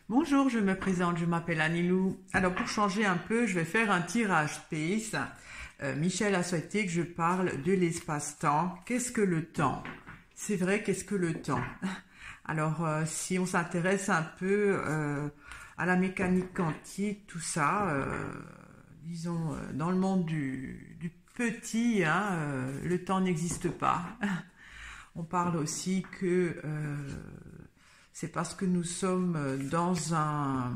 Bonjour, je me présente, je m'appelle Anilou. Alors pour changer un peu, je vais faire un tirage space. Michel a souhaité que je parle de l'espace-temps. Qu'est-ce que le temps? C'est vrai, qu'est-ce que le temps? Alors si on s'intéresse un peu à la mécanique quantique, tout ça, disons dans le monde du petit, hein, le temps n'existe pas. On parle aussi que c'est parce que nous sommes dans un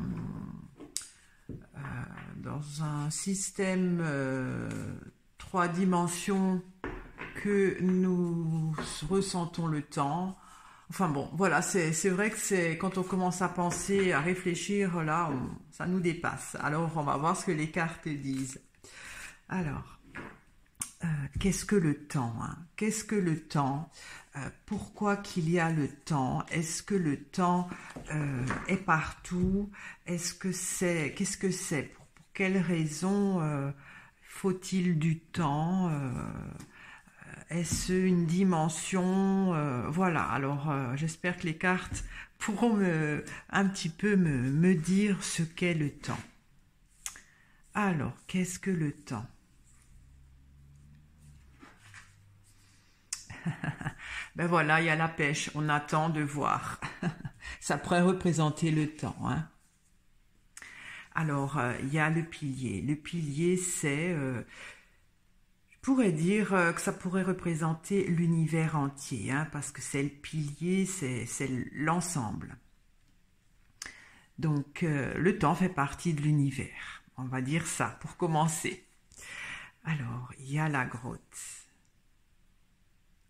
système 3 dimensions que nous ressentons le temps. Enfin bon, voilà, c'est vrai que c'est quand on commence à penser, à réfléchir, là, ça nous dépasse. Alors, on va voir ce que les cartes disent. Alors, qu'est-ce que le temps, hein? Qu'est-ce que le temps? Pourquoi qu'il y a le temps? Est-ce que le temps est partout? Qu'est-ce que c'est? Pour quelles raisons faut-il du temps? Est-ce une dimension? Voilà. Alors, j'espère que les cartes pourront un petit peu me dire ce qu'est le temps. Alors, qu'est-ce que le temps? Ben voilà, il y a la pêche, on attend de voir. Ça pourrait représenter le temps, hein. Alors, il y a le pilier. Le pilier, je pourrais dire que ça pourrait représenter l'univers entier, hein, parce que c'est le pilier, c'est l'ensemble. Donc, le temps fait partie de l'univers. On va dire ça pour commencer. Alors, il y a la grotte.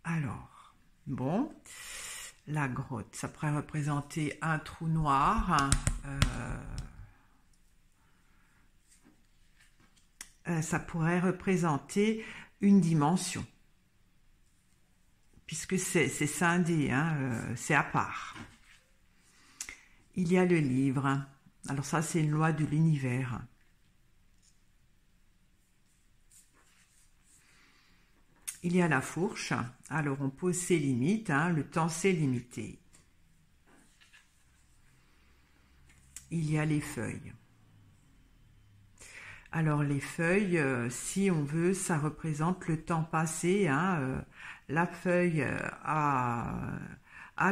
Alors, bon, la grotte, ça pourrait représenter un trou noir, hein, ça pourrait représenter une dimension, puisque c'est scindé, hein, c'est à part. Il y a le livre, hein. Alors ça c'est une loi de l'univers. Il y a la fourche, alors on pose ses limites, hein, le temps c'est limité. Il y a les feuilles. Alors les feuilles, si on veut, ça représente le temps passé, hein, la feuille a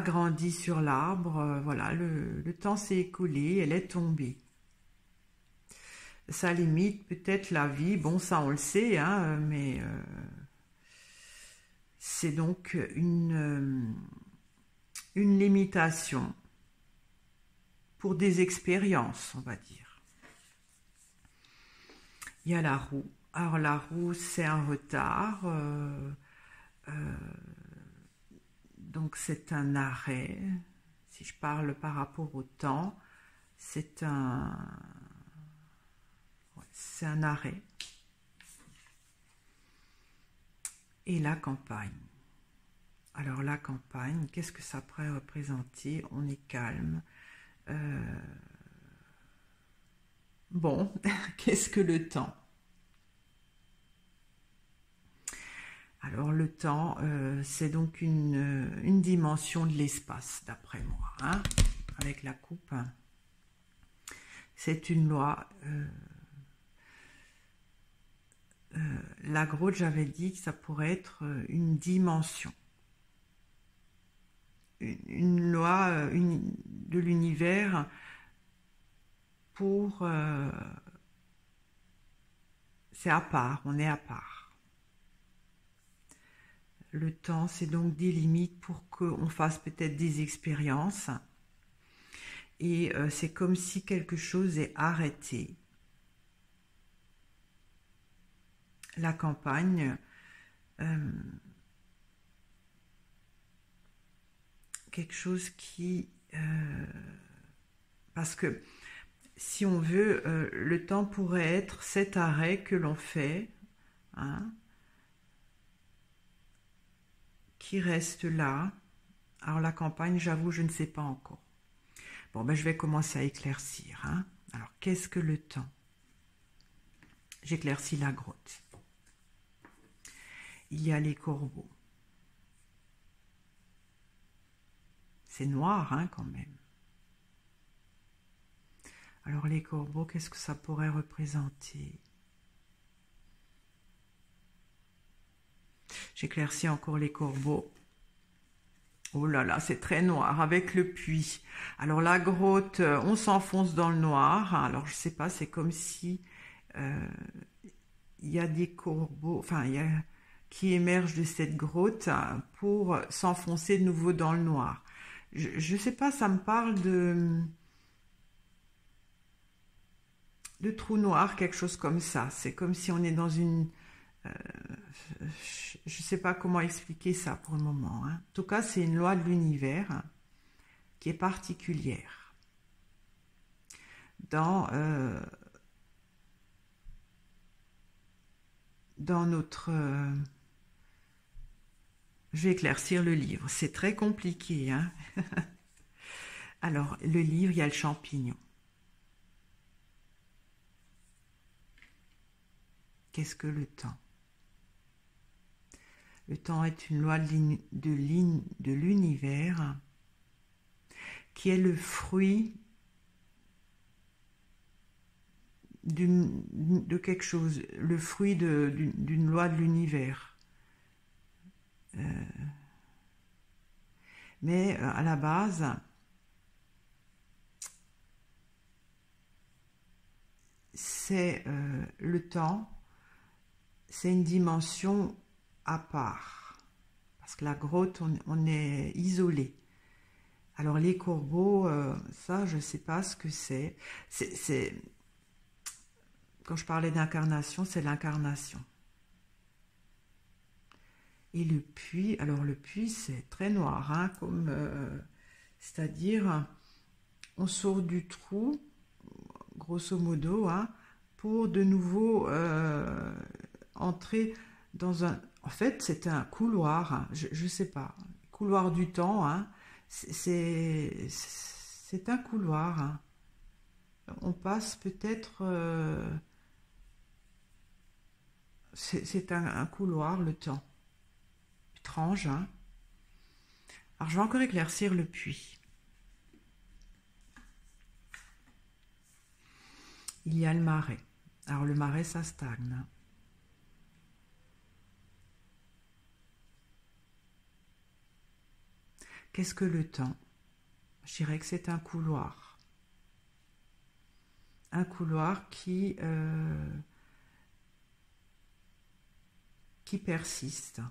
grandi sur l'arbre, voilà, le temps s'est écoulé, elle est tombée. Ça limite peut-être la vie, bon ça on le sait, hein, mais c'est donc une limitation pour des expériences, on va dire. Il y a la roue. Alors la roue, c'est un retard, donc c'est un arrêt. Si je parle par rapport au temps, c'est un arrêt. Et la campagne. Alors la campagne, qu'est-ce que ça pourrait représenter? On est calme. Bon, qu'est-ce que le temps? Alors le temps, c'est donc une dimension de l'espace, d'après moi, hein, avec la coupe. C'est une loi. La grotte, j'avais dit que ça pourrait être une dimension. Une loi de l'univers pour... c'est à part, on est à part. Le temps, c'est donc des limites pour qu'on fasse peut-être des expériences. Et c'est comme si quelque chose est arrêté. La campagne, quelque chose qui... parce que si on veut, le temps pourrait être cet arrêt que l'on fait, hein, qui reste là. Alors la campagne, j'avoue, je ne sais pas encore. Bon, ben je vais commencer à éclaircir, hein. Alors, qu'est-ce que le temps? J'éclaircis la grotte. Il y a les corbeaux. C'est noir, hein, quand même. Alors les corbeaux, qu'est-ce que ça pourrait représenter? J'éclaircis encore les corbeaux. Oh là là, c'est très noir avec le puits. Alors la grotte, on s'enfonce dans le noir. Alors je sais pas, c'est comme si il y a des corbeaux, enfin il y a qui émergent de cette grotte pour s'enfoncer de nouveau dans le noir. Je sais pas, ça me parle de trou noir, quelque chose comme ça. C'est comme si on est dans une... je ne sais pas comment expliquer ça pour le moment, hein. En tout cas, c'est une loi de l'univers qui est particulière. Dans notre... je vais éclaircir le livre. C'est très compliqué, hein. Alors, le livre, il y a le champignon. Qu'est-ce que le temps? Le temps est une loi de l'univers qui est le fruit de quelque chose, le fruit d'une loi de l'univers. Mais à la base, c'est le temps, c'est une dimension à part. Parce que la grotte, on est isolé. Alors les corbeaux, ça, je ne sais pas ce que c'est. Quand je parlais d'incarnation, c'est l'incarnation. Et le puits, alors le puits, c'est très noir, hein, comme, c'est-à-dire, on sort du trou, grosso modo, hein, pour de nouveau entrer dans un... En fait, c'est un couloir, hein, je ne sais pas, couloir du temps, hein, c'est un couloir, hein. On passe peut-être... c'est un couloir, le temps. Étrange, hein. Alors, je vais encore éclaircir le puits. Il y a le marais. Alors, le marais, ça stagne, hein. Qu'est-ce que le temps? Je dirais que c'est un couloir. Un couloir qui persiste.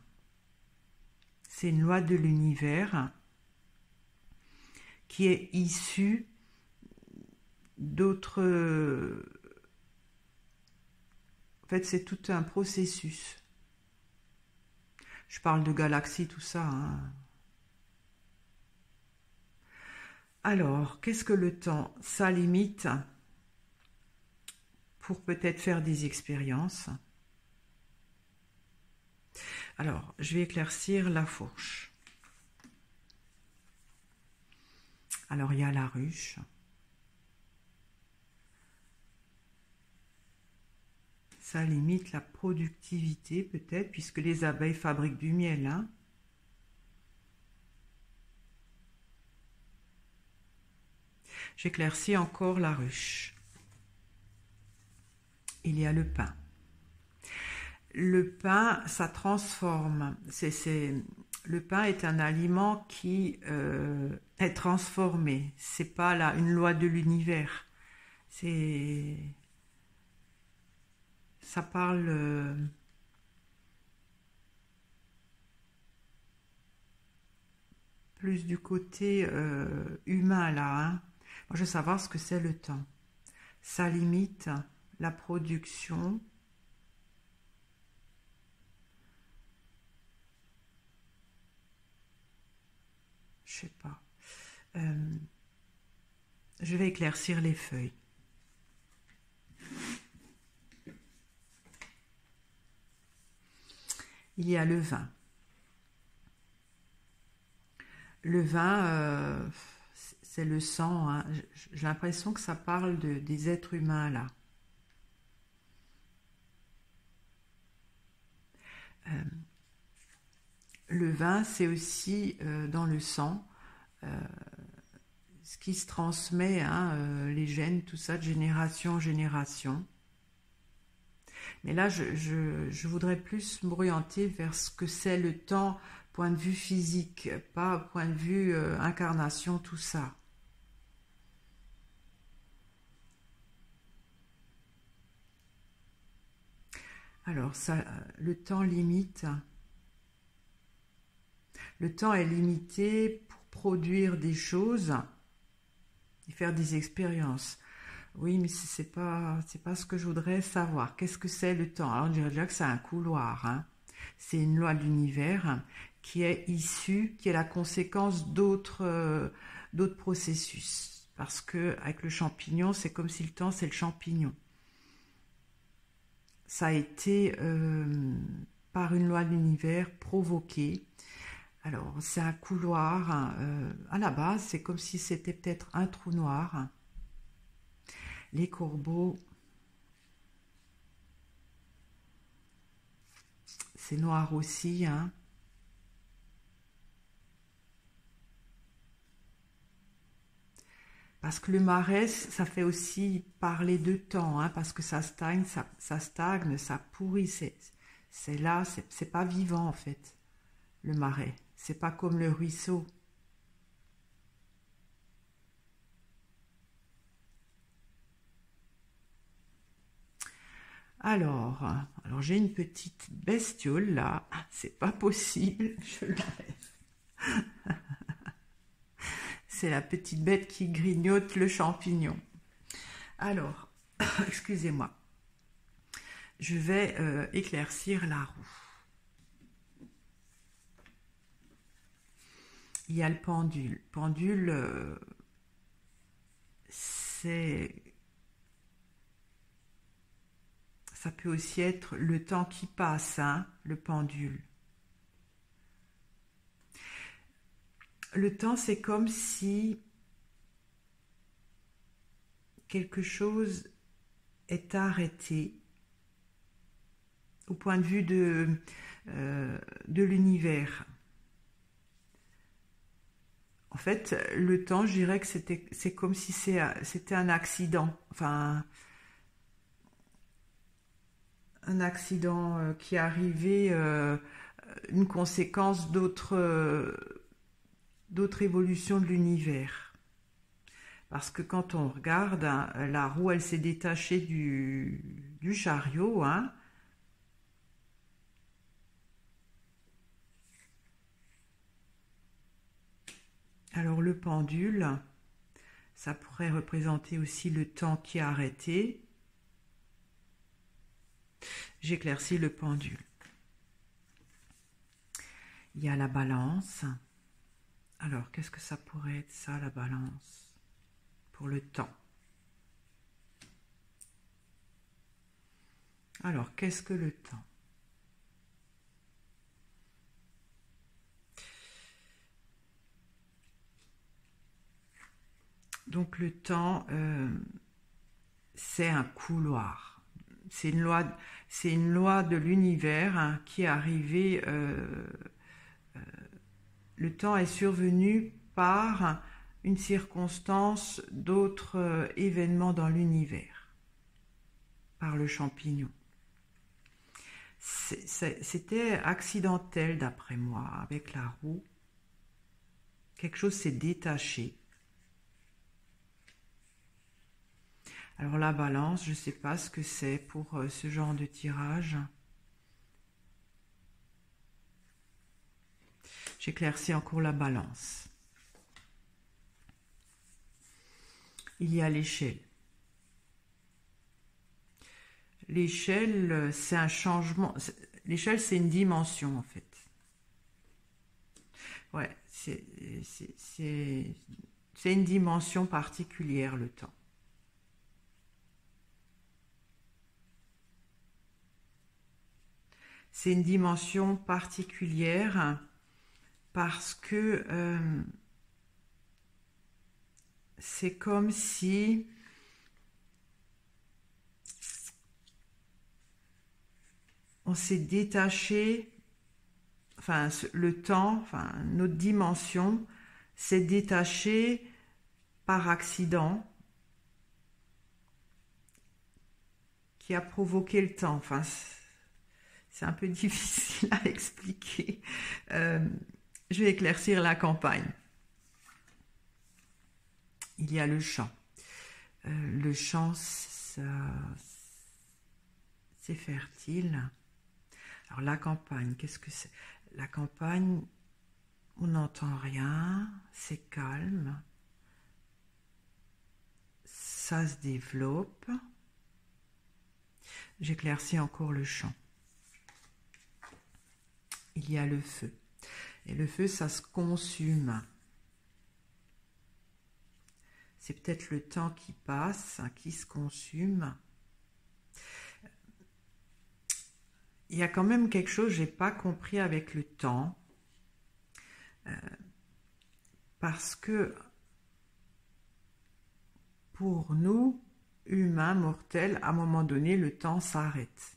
C'est une loi de l'univers qui est issue d'autres... En fait, c'est tout un processus. Je parle de galaxies, tout ça, hein. Alors, qu'est-ce que le temps? Ça limite pour peut-être faire des expériences. Alors, je vais éclaircir la fourche. Alors, il y a la ruche. Ça limite la productivité, peut-être, puisque les abeilles fabriquent du miel, hein. J'éclaircis encore la ruche. Il y a le pain. Le pain, ça transforme. Le pain est un aliment qui est transformé. C'est pas là une loi de l'univers. Ça parle plus du côté humain là, hein. Moi, je veux savoir ce que c'est le temps. Ça limite la production. Je sais pas. Je vais éclaircir les feuilles. Il y a le vin. Le vin, c'est le sang, hein. J'ai l'impression que ça parle des êtres humains là. Le vin, c'est aussi dans le sang, ce qui se transmet, hein, les gènes, tout ça, de génération en génération. Mais là, je voudrais plus m'orienter vers ce que c'est le temps, point de vue physique, pas point de vue incarnation, tout ça. Alors, ça, le temps limite. Le temps est limité pour produire des choses et faire des expériences. Oui, mais c'est pas ce que je voudrais savoir. Qu'est-ce que c'est le temps? Alors, on dirait déjà que c'est un couloir, hein. C'est une loi de l'univers qui est issue, qui est la conséquence d'autres processus. Parce que avec le champignon, c'est comme si le temps, c'est le champignon. Ça a été par une loi de l'univers provoqué. Alors, c'est un couloir, hein, à la base, c'est comme si c'était peut-être un trou noir. Les corbeaux, c'est noir aussi, hein. Parce que le marais, ça fait aussi parler de temps, hein, parce que ça stagne, ça stagne, ça pourrit. C'est là, c'est pas vivant en fait, le marais. C'est pas comme le ruisseau. Alors j'ai une petite bestiole là. C'est pas possible. C'est la petite bête qui grignote le champignon. Alors, excusez-moi. Je vais éclaircir la roue. Il y a le pendule. Pendule, ça peut aussi être le temps qui passe, hein, le pendule. Le temps, c'est comme si quelque chose est arrêté au point de vue de l'univers. En fait, le temps, je dirais que c'est comme si c'était un accident, enfin un accident qui est arrivé, une conséquence d'autres évolutions de l'univers. Parce que quand on regarde, hein, la roue, elle s'est détachée du chariot, hein. Alors le pendule, ça pourrait représenter aussi le temps qui a arrêté. J'éclaircis le pendule. Il y a la balance. Alors, qu'est-ce que ça pourrait être ça, la balance? Pour le temps. Alors, qu'est-ce que le temps? Donc, le temps, c'est un couloir. C'est une loi de l'univers, hein, qui est arrivée. Le temps est survenu par une circonstance d'autres événements dans l'univers, par le champignon. C'était accidentel d'après moi, avec la roue. Quelque chose s'est détaché. Alors la balance, je ne sais pas ce que c'est pour ce genre de tirage. J'éclaircis encore la balance. Il y a l'échelle. L'échelle, c'est un changement. L'échelle, c'est une dimension, en fait. Ouais, c'est une dimension particulière, le temps. C'est une dimension particulière parce que c'est comme si on s'est détaché, le temps, notre dimension s'est détachée par accident qui a provoqué le temps. Enfin, c'est un peu difficile à expliquer. Je vais éclaircir la campagne. Il y a le champ. Le champ, c'est fertile. Alors la campagne, qu'est-ce que c'est? La campagne, on n'entend rien, c'est calme. Ça se développe. J'éclaircis encore le champ. Il y a le feu. Et le feu, ça se consume. C'est peut-être le temps qui passe, hein, qui se consume. Il y a quand même quelque chose que je n'ai pas compris avec le temps. Parce que pour nous, humains, mortels, à un moment donné, le temps s'arrête.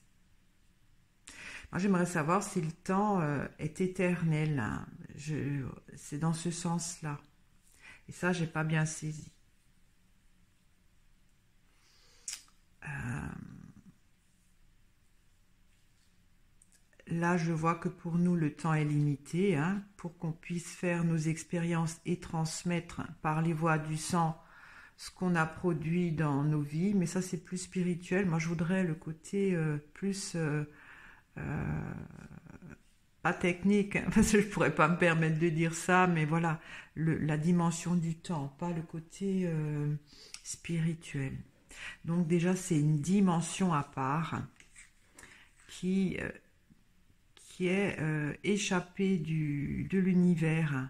Moi, j'aimerais savoir si le temps est éternel. Hein. C'est dans ce sens-là. Et ça, j'ai pas bien saisi. Là, je vois que pour nous, le temps est limité. Hein, pour qu'on puisse faire nos expériences et transmettre par les voies du sang ce qu'on a produit dans nos vies. Mais ça, c'est plus spirituel. Moi, je voudrais le côté plus... pas technique, parce que je pourrais pas me permettre de dire ça, mais voilà, la dimension du temps, pas le côté spirituel. Donc déjà, c'est une dimension à part qui est échappée de l'univers.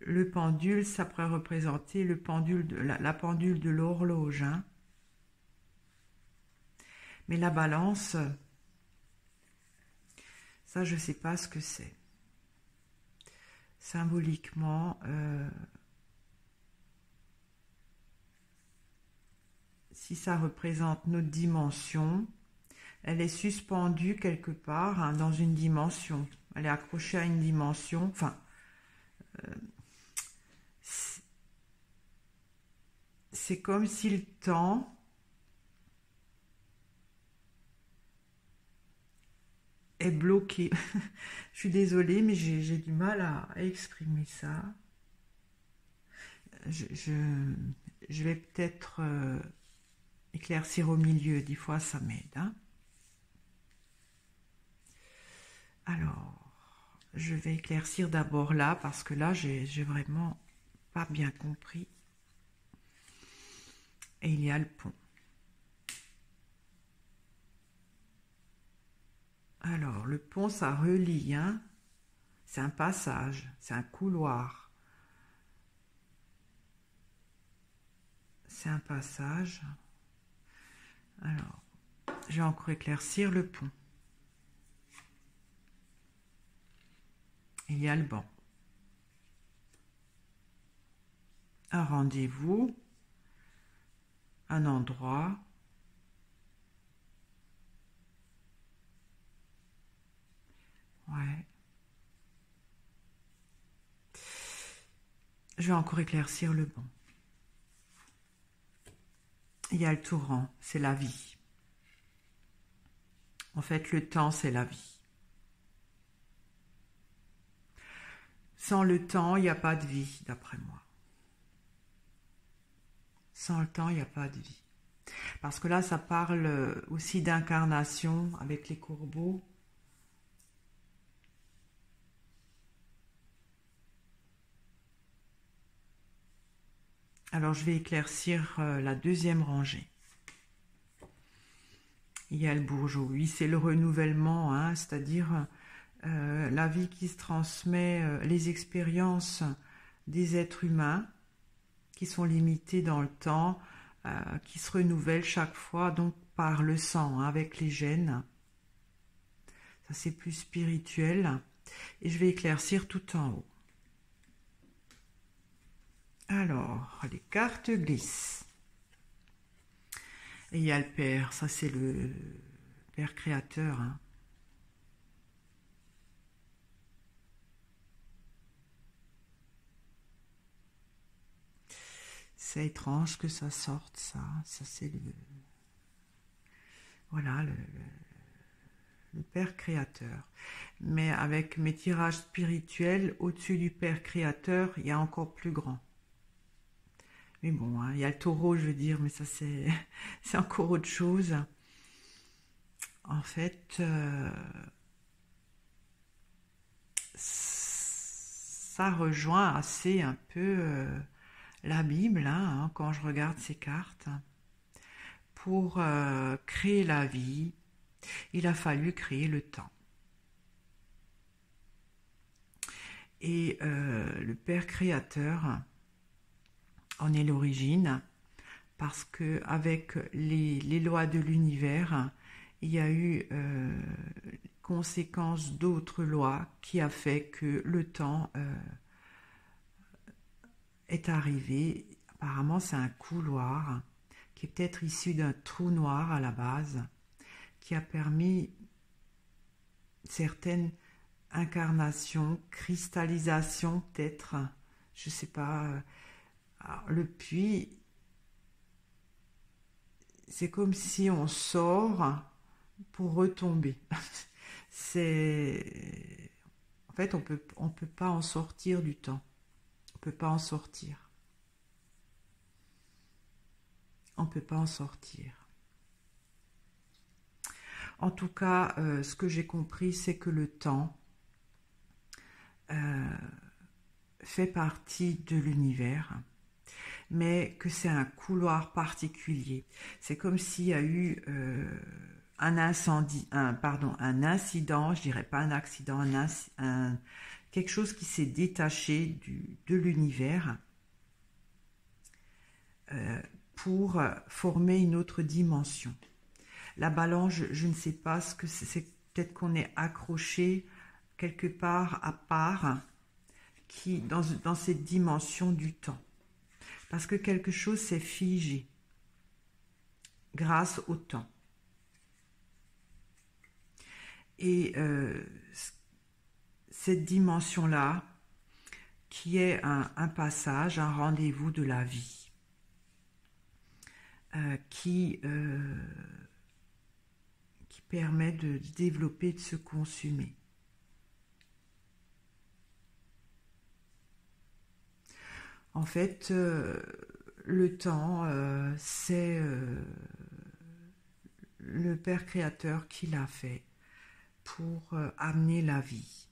Le pendule, ça pourrait représenter le pendule la pendule de l'horloge. Hein. Mais la balance, ça, je ne sais pas ce que c'est. Symboliquement, si ça représente notre dimension, elle est suspendue quelque part hein, dans une dimension. Elle est accrochée à une dimension. Enfin, c'est comme si le temps est bloqué. Je suis désolée, mais j'ai du mal à exprimer ça. Je vais peut-être éclaircir au milieu. Des fois, ça m'aide. Hein. Alors, je vais éclaircir d'abord là, parce que là, j'ai vraiment pas bien compris. Et il y a le pont. Alors, le pont, ça relie, hein. C'est un passage, c'est un couloir. C'est un passage. Alors, je vais encore éclaircir le pont. Il y a le banc. Un rendez-vous, un endroit. Ouais. Je vais encore éclaircir le banc. Il y a le torrent, c'est la vie. En fait, le temps, c'est la vie. Sans le temps, il n'y a pas de vie, d'après moi. Sans le temps, il n'y a pas de vie. Parce que là, ça parle aussi d'incarnation avec les corbeaux. Alors, je vais éclaircir la deuxième rangée. Il y a le bourgeot. Oui, c'est le renouvellement, hein, c'est-à-dire la vie qui se transmet, les expériences des êtres humains qui sont limitées dans le temps, qui se renouvellent chaque fois, donc par le sang, hein, avec les gènes. Ça, c'est plus spirituel. Et je vais éclaircir tout en haut. Alors, les cartes glissent. Et il y a le Père, ça c'est le Père créateur. Hein. C'est étrange que ça sorte, ça. Ça, c'est le... Voilà, le Père Créateur. Mais avec mes tirages spirituels, au-dessus du Père Créateur, il y a encore plus grand. Mais bon, hein, il y a le taureau, je veux dire, mais ça, c'est encore autre chose. En fait, ça rejoint assez un peu la Bible, hein, quand je regarde ces cartes. Pour créer la vie, il a fallu créer le temps. Et le Père Créateur en est l'origine, parce que avec les lois de l'univers, il y a eu conséquence d'autres lois qui a fait que le temps est arrivé. Apparemment, c'est un couloir qui est peut-être issu d'un trou noir à la base, qui a permis certaines incarnations, cristallisation peut-être, je ne sais pas. Alors, le puits, c'est comme si on sort pour retomber. En fait, on peut pas en sortir du temps. On peut pas en sortir. On peut pas en sortir. En tout cas, ce que j'ai compris, c'est que le temps fait partie de l'univers, mais que c'est un couloir particulier. C'est comme s'il y a eu un incident, je dirais pas un accident, quelque chose qui s'est détaché de l'univers pour former une autre dimension. La balance, je ne sais pas ce que c'est, peut-être qu'on est accroché quelque part à part, dans cette dimension du temps. Parce que quelque chose s'est figé grâce au temps. Et cette dimension-là, qui est un passage, un rendez-vous de la vie, qui permet de se développer, de se consumer. En fait, le temps, c'est le Père Créateur qui l'a fait pour amener la vie,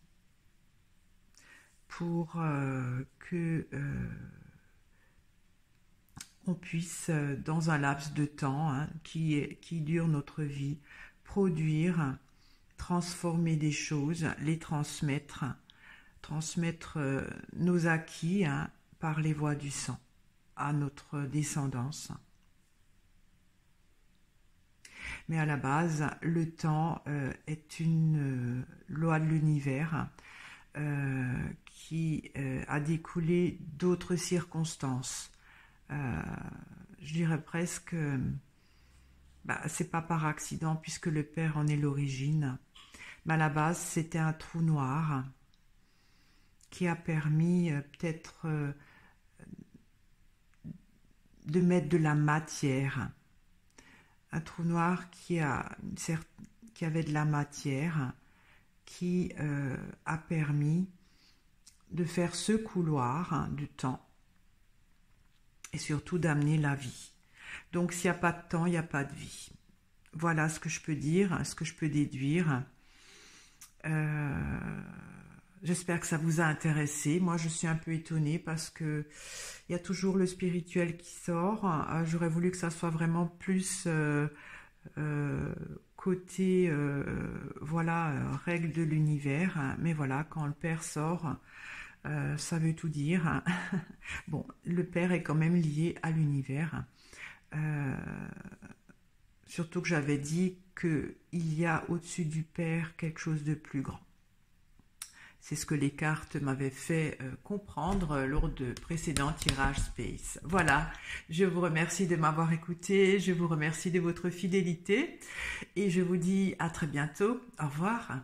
pour que on puisse, dans un laps de temps qui dure notre vie, produire, transformer des choses, les transmettre nos acquis par les voies du sang à notre descendance. Mais à la base, le temps est une loi de l'univers qui a découlé d'autres circonstances. Je dirais presque, c'est pas par accident puisque le Père en est l'origine. Mais à la base, c'était un trou noir qui a permis peut-être de mettre de la matière. Un trou noir qui avait de la matière, qui a permis de faire ce couloir du temps et surtout d'amener la vie. Donc s'il n'y a pas de temps, il n'y a pas de vie. Voilà ce que je peux dire, ce que je peux déduire. J'espère que ça vous a intéressé. Moi, je suis un peu étonnée parce que il y a toujours le spirituel qui sort. J'aurais voulu que ça soit vraiment plus côté, règle de l'univers. Mais voilà, quand le Père sort, ça veut tout dire. Bon, le Père est quand même lié à l'univers. Surtout que j'avais dit qu'il y a au-dessus du Père quelque chose de plus grand. C'est ce que les cartes m'avaient fait comprendre lors de précédents tirages Space. Voilà, je vous remercie de m'avoir écouté, je vous remercie de votre fidélité et je vous dis à très bientôt. Au revoir.